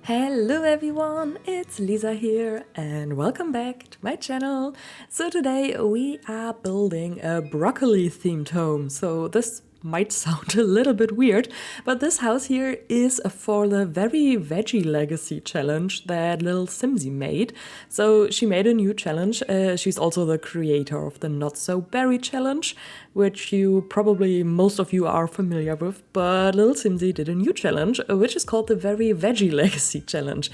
Hello everyone, it's Lisa here and welcome back to my channel. So today we are building a broccoli themed home. So this might sound a little bit weird, but this house here is for the Very Veggie Legacy challenge that little Simsie made. So she made a new challenge. She's also the creator of the Not So Berry challenge, which most of you are familiar with, but little Simsie did a new challenge, which is called the Very Veggie Legacy challenge.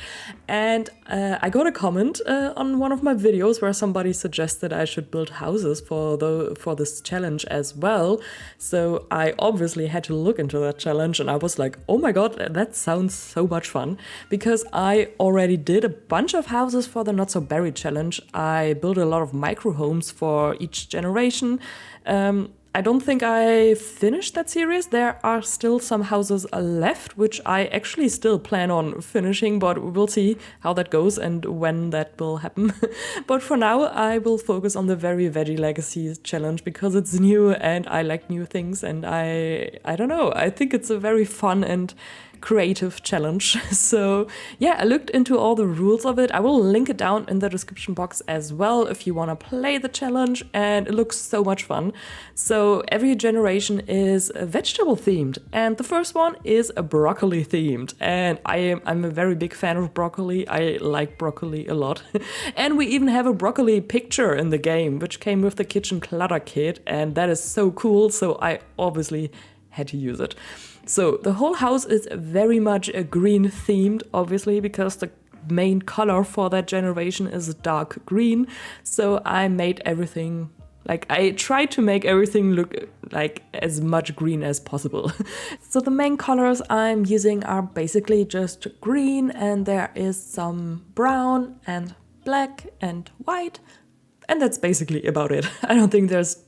And I got a comment on one of my videos where somebody suggested I should build houses for this challenge as well. So I obviously had to look into that challenge and I was like, oh my god, that sounds so much fun, because I already did a bunch of houses for the Not So Berry challenge. I built a lot of micro homes for each generation. I don't think I finished that series. There are still some houses left, which I actually still plan on finishing, but we'll see how that goes and when that will happen. But for now, I will focus on the Very Veggie Legacy challenge because it's new and I like new things, and I don't know, I think it's a very fun and creative challenge. So yeah, I looked into all the rules of it. I will link it down in the description box as well if you want to play the challenge, and it looks so much fun. So every generation is vegetable themed, and the first one is a broccoli themed, and I'm a very big fan of broccoli. I like broccoli a lot. And we even have a broccoli picture in the game, which came with the kitchen clutter kit, and that is so cool, so I obviously had to use it. So the whole house is very much a green themed, obviously, because the main color for that generation is dark green. So I made everything, I tried to make everything look like as much green as possible. So the main colors I'm using are basically just green, and there is some brown and black and white. And that's basically about it. I don't think there's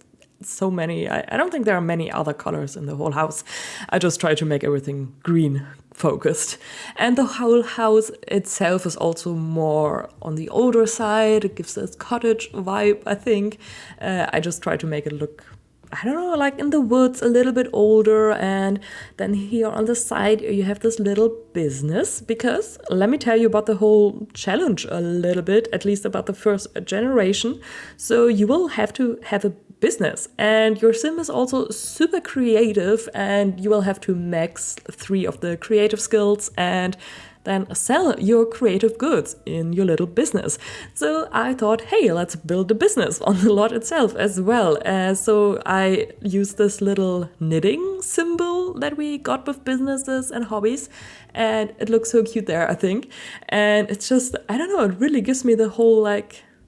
so many. I don't think there are many other colors in the whole house. I just try to make everything green focused. And the whole house itself is also more on the older side. It gives this cottage vibe, I think. I just try to make it look, I don't know, like in the woods, a little bit older. And then here on the side, you have this little business, because let me tell you about the whole challenge a little bit, at least about the first generation. So you will have to have a business, and your sim is also super creative, and you will have to max 3 of the creative skills and then sell your creative goods in your little business. So I thought, hey, let's build a business on the lot itself as well. So I used this little knitting symbol that we got with businesses and hobbies, and it looks so cute there, I think. And it's just, I don't know, it really gives me the whole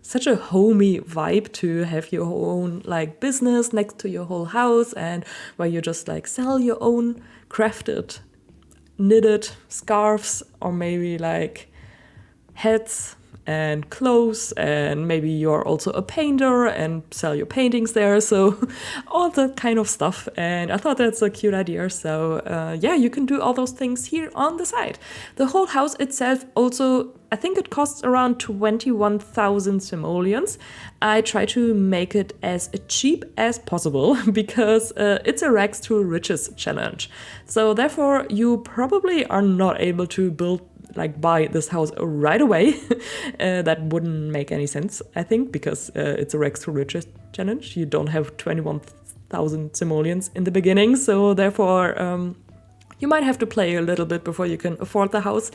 such a homey vibe to have your own business next to your whole house, and where you just sell your own crafted knitted scarves, or maybe hats and clothes, and maybe you're also a painter and sell your paintings there, so all that kind of stuff. And I thought that's a cute idea. So yeah, you can do all those things here on the side. The whole house itself also, I think it costs around 21,000 simoleons. I try to make it as cheap as possible because it's a rags to riches challenge. So therefore you probably are not able to buy this house right away. That wouldn't make any sense, I think, because it's a rags to riches challenge. You don't have 21,000 simoleons in the beginning, so therefore you might have to play a little bit before you can afford the house.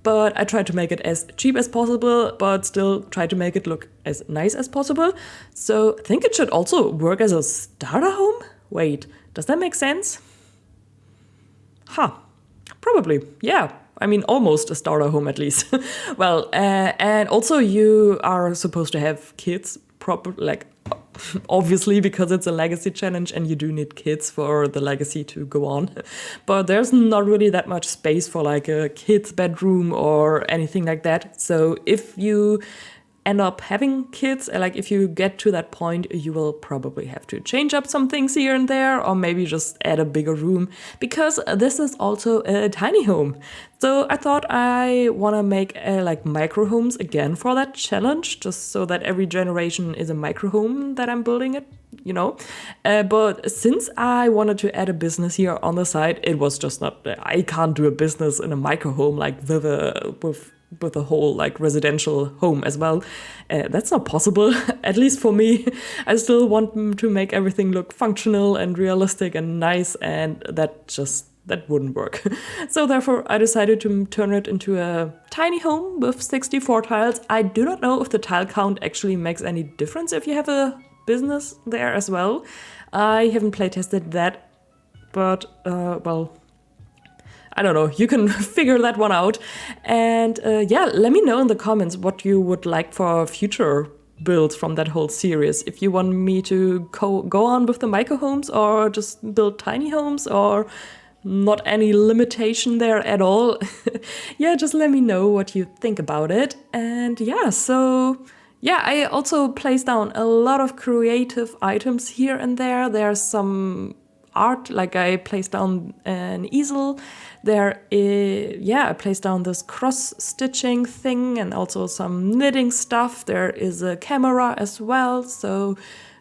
But I try to make it as cheap as possible, but still try to make it look as nice as possible. So I think it should also work as a starter home? Wait, does that make sense? Probably, yeah. I mean, almost a starter home at least. Well, and also you are supposed to have kids, obviously, because it's a legacy challenge and you do need kids for the legacy to go on. But there's not really that much space for a kid's bedroom or anything like that. So if you end up having kids, like if you get to that point, you will probably have to change up some things here and there, or maybe just add a bigger room, because this is also a tiny home. So I thought I want to make like micro homes again for that challenge, just so that every generation is a micro home that I'm building it, you know. But since I wanted to add a business here on the side, it was just not, I can't do a business in a micro home like with a whole like residential home as well. That's not possible, at least for me. I still want to make everything look functional and realistic and nice, and that wouldn't work. So therefore I decided to turn it into a tiny home with 64 tiles. I do not know if the tile count actually makes any difference if you have a business there as well. I haven't play tested that, but well, I don't know, you can figure that one out. And yeah, let me know in the comments what you would like for future builds from that whole series. If you want me to go on with the micro homes, or just build tiny homes, or not any limitation there at all. Yeah, just let me know what you think about it. And yeah, so yeah, I also placed down a lot of creative items here and there. There's some art, like I placed down an easel. I placed down this cross-stitching thing, and also some knitting stuff. There is a camera as well, so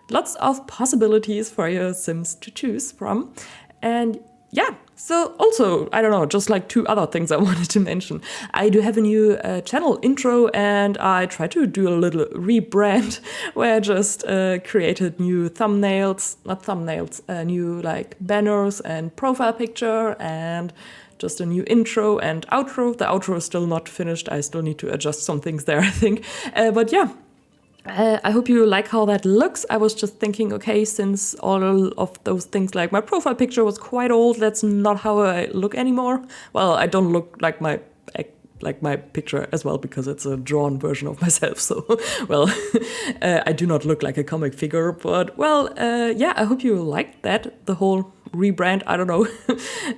lots of possibilities for your Sims to choose from. And yeah, so also, I don't know, just like 2 other things I wanted to mention. I do have a new channel intro, and I tried to do a little rebrand where I just created new new like banners and profile picture, and just a new intro and outro. The outro is still not finished. I still need to adjust some things there, I think. But yeah. I hope you like how that looks. I was just thinking, okay, since all of those things, like my profile picture was quite old, that's not how I look anymore. Well, I don't look like my picture as well, because it's a drawn version of myself. So, well, I do not look like a comic figure. But, well, yeah, I hope you liked that, the whole rebrand, I don't know.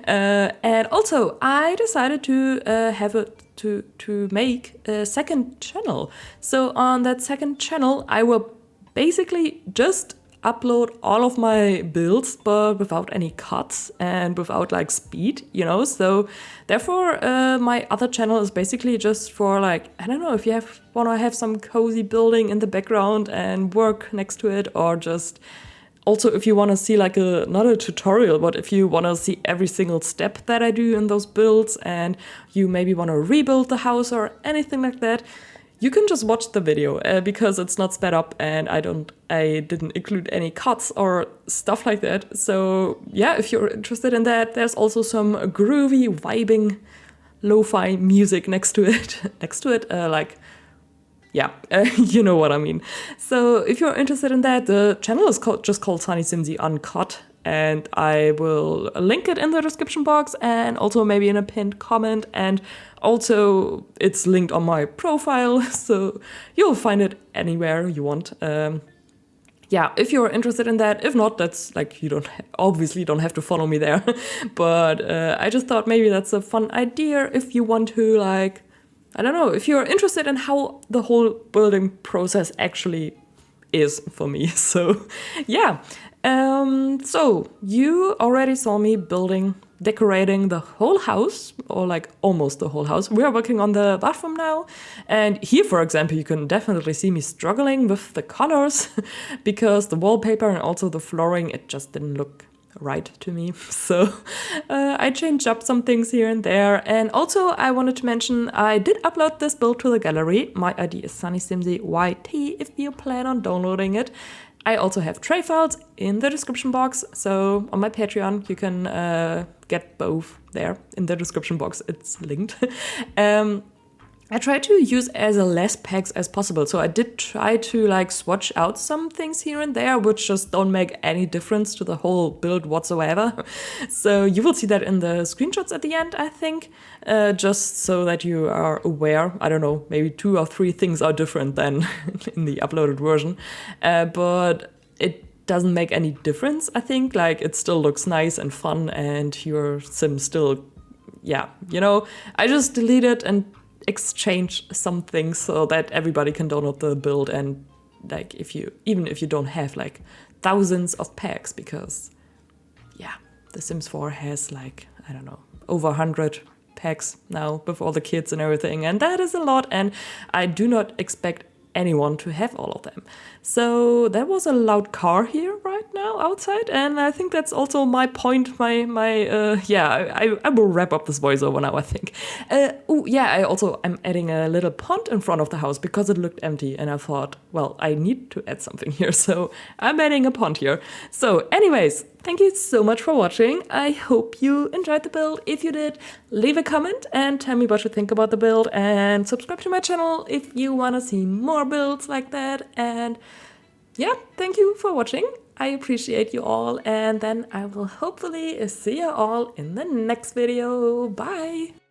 And also, I decided to make a second channel. So on that second channel, I will basically just upload all of my builds, but without any cuts and without like speed, you know. So therefore, my other channel is basically just for like, I don't know, if you want to have some cozy building in the background and work next to it, or just also if you want to see like not a tutorial, but if you want to see every single step that I do in those builds, and you maybe want to rebuild the house or anything like that, you can just watch the video because it's not sped up, and I didn't include any cuts or stuff like that. So yeah, if you're interested in that, there's also some groovy, vibing, lo-fi music next to it. Like, yeah, you know what I mean. So if you're interested in that, the channel is just called Sunnysimsie Uncut, and I will link it in the description box, and also maybe in a pinned comment, and also it's linked on my profile, so you'll find it anywhere you want. Yeah, if you're interested in that. If not, that's like, you obviously don't have to follow me there. But I just thought maybe that's a fun idea if you want to, like, I don't know, if you're interested in how the whole building process actually is for me. So yeah. So you already saw me decorating the whole house, or like almost the whole house. We are working on the bathroom now. And here, for example, you can definitely see me struggling with the colors because the wallpaper and also the flooring, it just didn't look right to me. So I changed up some things here and there. And also I wanted to mention, I did upload this build to the gallery. My ID is Sunnysimsie YT if you plan on downloading it. I also have tray files in the description box. So on my Patreon, you can get both there in the description box. It's linked. I try to use as less packs as possible. So I did try to like swatch out some things here and there, which just don't make any difference to the whole build whatsoever. So you will see that in the screenshots at the end, I think, just so that you are aware. I don't know, maybe 2 or 3 things are different than in the uploaded version. But it doesn't make any difference, I think. Like, it still looks nice and fun, and your sim still, yeah, you know, I just deleted and exchange some things so that everybody can download the build, and like even if you don't have like thousands of packs, because yeah, The Sims 4 has like, I don't know, over 100 packs now with all the kids and everything, and that is a lot, and I do not expect anyone to have all of them. So there was a loud car here right now outside, and I think that's also my point. I will wrap up this voiceover now, I think. I'm adding a little pond in front of the house because it looked empty, and I thought, well, I need to add something here, so I'm adding a pond here. So anyways, thank you so much for watching. I hope you enjoyed the build. If you did, leave a comment and tell me what you think about the build, and subscribe to my channel if you want to see more builds like that. And yeah, thank you for watching. I appreciate you all, and then I will hopefully see you all in the next video. Bye!